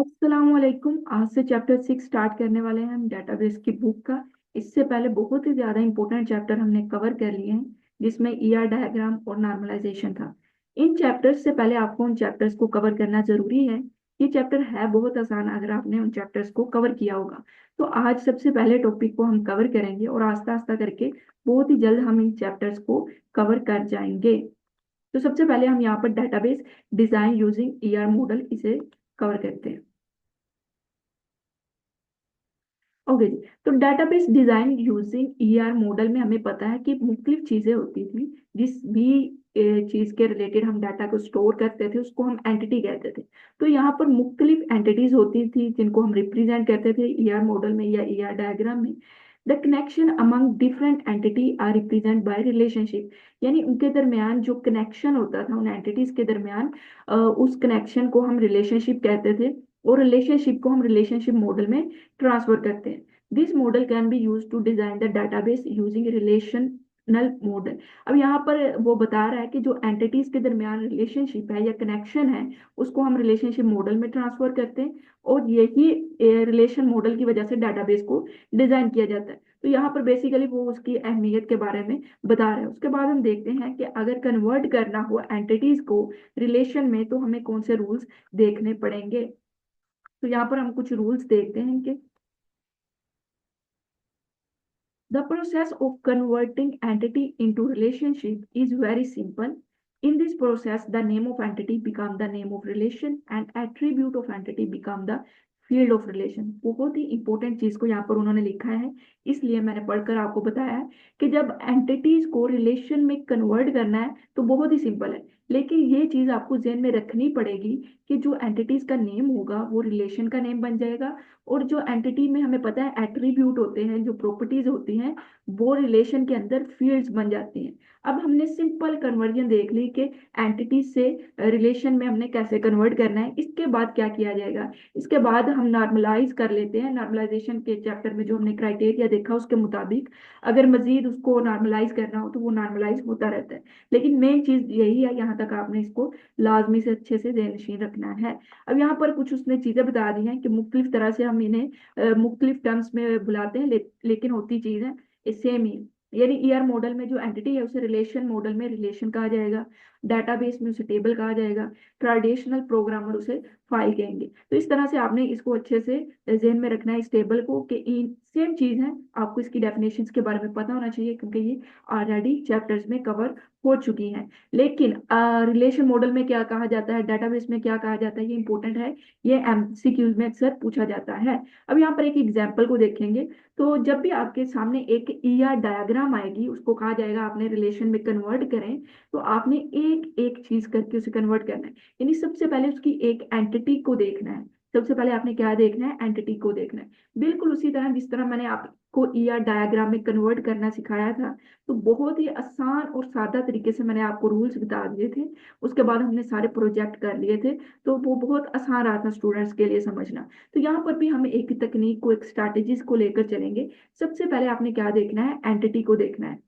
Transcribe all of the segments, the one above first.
अस्सलाम वालेकुम। आज से चैप्टर 6 स्टार्ट करने वाले हैं हम डेटाबेस की बुक का। इससे पहले बहुत ही ज्यादा इंपॉर्टेंट चैप्टर हमने कवर कर लिए हैं, जिसमें ईआर डायग्राम और नॉर्मलाइजेशन था। इन चैप्टर्स से पहले आपको उन चैप्टर्स को कवर करना जरूरी है। ये चैप्टर है बहुत आसान अगर आपने उन चैप्टर्स को कवर किया होगा। तो आज सबसे पहले टॉपिक को हम कवर करेंगे और आस्ता आस्ता करके बहुत ही जल्द हम इन चैप्टर्स को कवर कर जाएंगे। तो सबसे पहले हम यहाँ पर database design using ER model इसे कवर करते हैं। ओके जी। तो database design using ER model में हमें पता है कि मुख्तलिफ चीजें होती थी। जिस भी चीज के रिलेटेड हम डाटा को स्टोर करते थे उसको हम एंटिटी कहते थे। तो यहाँ पर मुख्तलिफ एंटिटीज होती थी जिनको हम रिप्रेजेंट करते थे ईआर मॉडल में या ईआर डायग्राम में। The connection among different entity are represent by relationship, यानी उनके दरमियान जो कनेक्शन होता था उन एंटिटीज के दरमियान, उस कनेक्शन को हम रिलेशनशिप कहते थे। और रिलेशनशिप को हम रिलेशनशिप मॉडल में ट्रांसफर करते हैं। This model can be use to design the database using relational model. अब यहाँ पर वो बता रहा है कि जो एंटिटीज के दरमियान रिलेशनशिप है या कनेक्शन है उसको हम रिलेशनशिप मॉडल में ट्रांसफर करते हैं। और यही रिलेशन मॉडल की वजह से डाटाबेस को डिजाइन किया जाता है। तो यहाँ पर बेसिकली वो उसकी अहमियत के बारे में बता रहे हैं। उसके बाद हम देखते हैं कि अगर कन्वर्ट करना हो एंटिटीज को रिलेशन में तो हमें कौन से रूल्स देखने पड़ेंगे। तो यहाँ पर हम कुछ रूल्स देखते हैं इनके। The process of converting entity into relationship is very simple. In this process, the name of entity become the name of relation and attribute of entity become the field of relation। बहुत ही important चीज को यहाँ पर उन्होंने लिखा है, इसलिए मैंने पढ़कर आपको बताया है कि जब एंटिटीज को रिलेशन में कन्वर्ट करना है तो बहुत ही सिंपल है। लेकिन ये चीज आपको ध्यान में रखनी पड़ेगी कि जो एंटिटीज का नेम होगा वो रिलेशन का नेम बन जाएगा। और जो एंटिटी में हमें पता है एट्रीब्यूट होते हैं, जो प्रॉपर्टीज होती हैं, वो रिलेशन के अंदर फील्ड्स बन जाती हैं। अब हमने सिंपल कन्वर्जन देख ली कि एंटिटी से रिलेशन में हमने कैसे कन्वर्ट करना है। इसके बाद क्या किया जाएगा, इसके बाद हम नॉर्मलाइज कर लेते हैं। नॉर्मलाइजेशन के चैप्टर में जो हमने क्राइटेरिया देखा उसके मुताबिक अगर मजीद उसको नॉर्मलाइज करना हो तो वो नॉर्मलाइज होता रहता है। लेकिन मेन चीज यही है, यहाँ तक आपने इसको लाजमी से अच्छे से ज़हनशीन रखना है। अब यहाँ पर कुछ उसने चीजें बता दी हैं कि मुख्तलिफ तरह से हम इन्हें मुख्तलिफ टर्म्स में बुलाते हैं, लेकिन होती चीज है सेम ही। यानी ईआर मॉडल में जो एंटिटी है उसे रिलेशन मॉडल में रिलेशन कहा जाएगा, डाटाबेस में उसे टेबल कहा जाएगा, ट्रेडिशनल प्रोग्रामर उसे फाइल कहेंगे। तो इस तरह से आपने इसको अच्छे से जहन में रखना है इस टेबल को कि इन सेम चीज है। आपको इसकी डेफिनेशंस के बारे में पता होना चाहिए क्योंकि ये ऑलरेडी चैप्टर्स में कवर हो चुकी हैं। लेकिन रिलेशन मॉडल में क्या कहा जाता है, डाटाबेस में क्या कहा जाता है, ये इंपॉर्टेंट है। ये एमसीक्यूज में अक्सर पूछा जाता है। अब यहाँ पर एक एग्जांपल को देखेंगे। तो जब भी आपके सामने एक ईआर डायग्राम आएगी उसको कहा जाएगा आपने रिलेशन में कन्वर्ट करें। तो आपने एक एक चीज करके उसे कन्वर्ट करना है। यानी सबसे पहले उसकी एक एंटिटी को देखना है। सबसे पहले आपने क्या देखना है, एंटिटी को देखना है। बिल्कुल उसी तरह जिस तरह मैंने आपको ईआर डायग्राम में कन्वर्ट करना सिखाया था। तो बहुत ही आसान और सादा तरीके से मैंने आपको रूल्स बता दिए थे। उसके बाद हमने सारे प्रोजेक्ट कर लिए थे। तो वो बहुत आसान रहा था स्टूडेंट्स के लिए समझना। तो यहाँ पर भी हम एक तकनीक को, एक स्ट्रैटेजीज को लेकर चलेंगे। सबसे पहले आपने क्या देखना है, एंटिटी को देखना है।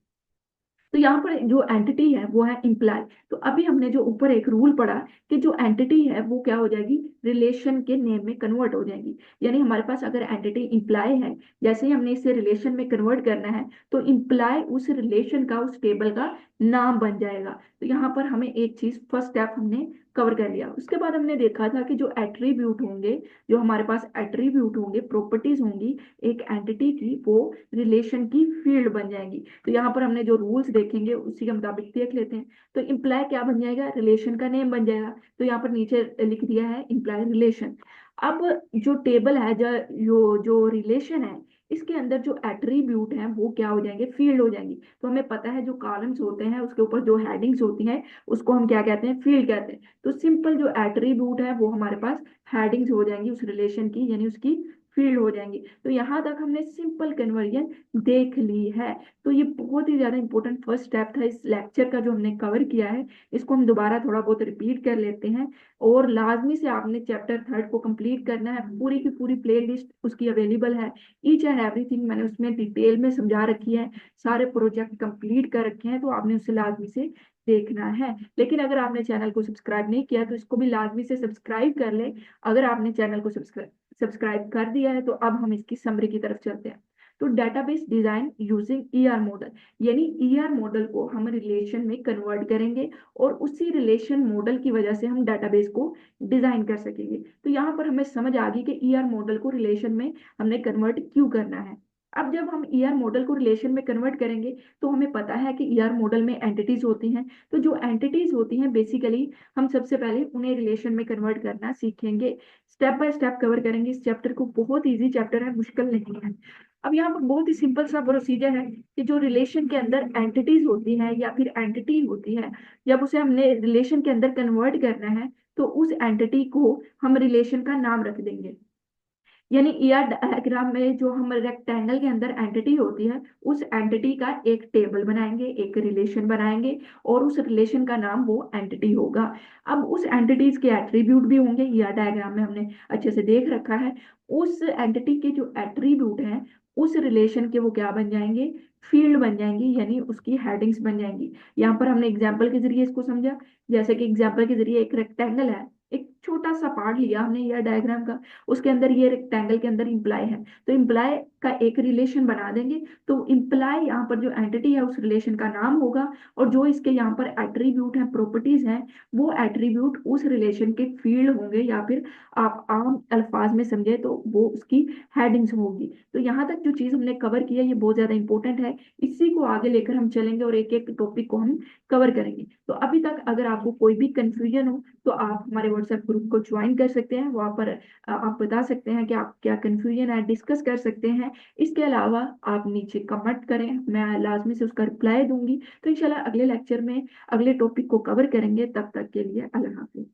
तो यहाँ पर जो एंटिटी है वो है इम्प्लाई। तो अभी हमने जो ऊपर एक रूल पढ़ा कि जो एंटिटी है वो क्या हो जाएगी, रिलेशन के नेम में कन्वर्ट हो जाएगी। यानी हमारे पास अगर एंटिटी इम्प्लाई है, जैसे ही हमने इसे रिलेशन में कन्वर्ट करना है तो इम्प्लाई उस रिलेशन का, उस टेबल का नाम बन जाएगा। तो यहाँ पर हमें एक चीज फर्स्ट स्टेप हमने कवर कर लिया। उसके बाद हमने देखा था कि जो एट्रीब्यूट होंगे, जो हमारे पास एट्रीब्यूट होंगे, प्रॉपर्टीज होंगी एक एंटिटी की, वो रिलेशन की फील्ड बन जाएंगी। तो यहाँ पर हमने जो रूल्स देखेंगे उसी के मुताबिक देख लेते हैं। तो इम्प्लाई क्या बन जाएगा, रिलेशन का नेम बन जाएगा। तो यहाँ पर नीचे लिख दिया है इम्प्लाई रिलेशन। अब जो टेबल है, जो जो रिलेशन है, इसके अंदर जो एट्रीब्यूट हैं वो क्या हो जाएंगे, फील्ड हो जाएंगी। तो हमें पता है जो कॉलम्स होते हैं उसके ऊपर जो हेडिंग्स होती हैं उसको हम क्या कहते हैं, फील्ड कहते हैं। तो सिंपल जो एट्रीब्यूट है वो हमारे पास हेडिंग्स हो जाएंगी उस रिलेशन की, यानी उसकी फील्ड हो जाएंगी। तो यहाँ तक हमने सिंपल कन्वर्जन देख ली है। तो ये बहुत ही ज्यादा इंपॉर्टेंट फर्स्ट स्टेप था इस लेक्चर का जो हमने कवर किया है। इसको हम दोबारा थोड़ा बहुत रिपीट कर लेते हैं। और लाजमी से आपने चैप्टर थर्ड को कंप्लीट करना है, पूरी की पूरी प्ले लिस्ट उसकी अवेलेबल है। ईच एंड एवरीथिंग मैंने उसमें डिटेल में समझा रखी है, सारे प्रोजेक्ट कंप्लीट कर रखे हैं, तो आपने उसे लाजमी से देखना है। लेकिन अगर आपने चैनल को सब्सक्राइब नहीं किया तो इसको भी लाजमी से सब्सक्राइब कर ले। अगर आपने चैनल को सब्सक्राइब कर दिया है तो अब हम इसकी समरी की तरफ चलते हैं। तो database design using ER model, यानी ईआर मॉडल को हम रिलेशन में कन्वर्ट करेंगे और उसी रिलेशन मॉडल की वजह से हम डेटाबेस को डिजाइन कर सकेंगे। तो यहाँ पर हमें समझ आ गई कि ईआर मॉडल को रिलेशन में हमने कन्वर्ट क्यों करना है। अब जब हम ईआर मॉडल को रिलेशन में कन्वर्ट करेंगे तो हमें पता है कि ईआर मॉडल में एंटिटीज होती हैं। तो जो एंटिटीज होती हैं बेसिकली हम सबसे पहले उन्हें रिलेशन में कन्वर्ट करना सीखेंगे, स्टेप बाय स्टेप कवर करेंगे इस चैप्टर को। बहुत इजी चैप्टर है, मुश्किल नहीं है। अब यहाँ पर बहुत ही सिंपल सा प्रोसीजर है कि जो रिलेशन के अंदर एंटिटीज होती हैं या फिर एंटिटी होती है, जब उसे हमने रिलेशन के अंदर कन्वर्ट करना है तो उस एंटिटी को हम रिलेशन का नाम रख देंगे। यानी ईआर डायग्राम में जो हम रेक्टेंगल के अंदर एंटिटी होती है, उस एंटिटी का एक टेबल बनाएंगे, एक रिलेशन बनाएंगे और उस रिलेशन का नाम वो एंटिटी होगा। अब उस एंटिटीज के एट्रीब्यूट भी होंगे, ईआर डायग्राम में हमने अच्छे से देख रखा है। उस एंटिटी के जो एट्रीब्यूट हैं उस रिलेशन के वो क्या बन जाएंगे, फील्ड बन जाएंगी, यानी उसकी हेडिंग्स बन जाएंगी। यहाँ पर हमने एग्जाम्पल के जरिए इसको समझा। जैसे कि एग्जाम्पल के जरिए एक रेक्टेंगल है, एक छोटा सा पार्ट लिया हमने ईआर डायग्राम का, उसके अंदर ये रेक्टेंगल के अंदर इंप्लाई है, तो इंप्लाई का एक रिलेशन बना देंगे। तो इंप्लाई यहाँ पर जो एंटिटी है उस रिलेशन का नाम होगा, और जो इसके यहाँ पर एट्रीब्यूट है, प्रॉपर्टीज हैं, वो एट्रीब्यूट उस रिलेशन के फील्ड होंगे, या फिर आप आम अल्फाज में समझे तो वो उसकी हेडिंग्स होगी। तो यहाँ तक जो चीज हमने कवर की है ये बहुत ज्यादा इंपॉर्टेंट है। इसी को आगे लेकर हम चलेंगे और एक एक टॉपिक को हम कवर करेंगे। तो अभी तक अगर आपको कोई भी कंफ्यूजन हो तो आप हमारे व्हाट्सएप ग्रुप को ज्वाइन कर सकते हैं। वहाँ पर आप बता सकते हैं कि आप क्या कंफ्यूजन है, डिस्कस कर सकते हैं। इसके अलावा आप नीचे कमेंट करें, मैं लाजमी से उसका रिप्लाई दूंगी। तो इंशाल्लाह अगले लेक्चर में अगले टॉपिक को कवर करेंगे। तब तक के लिए अल्लाह हाफिज।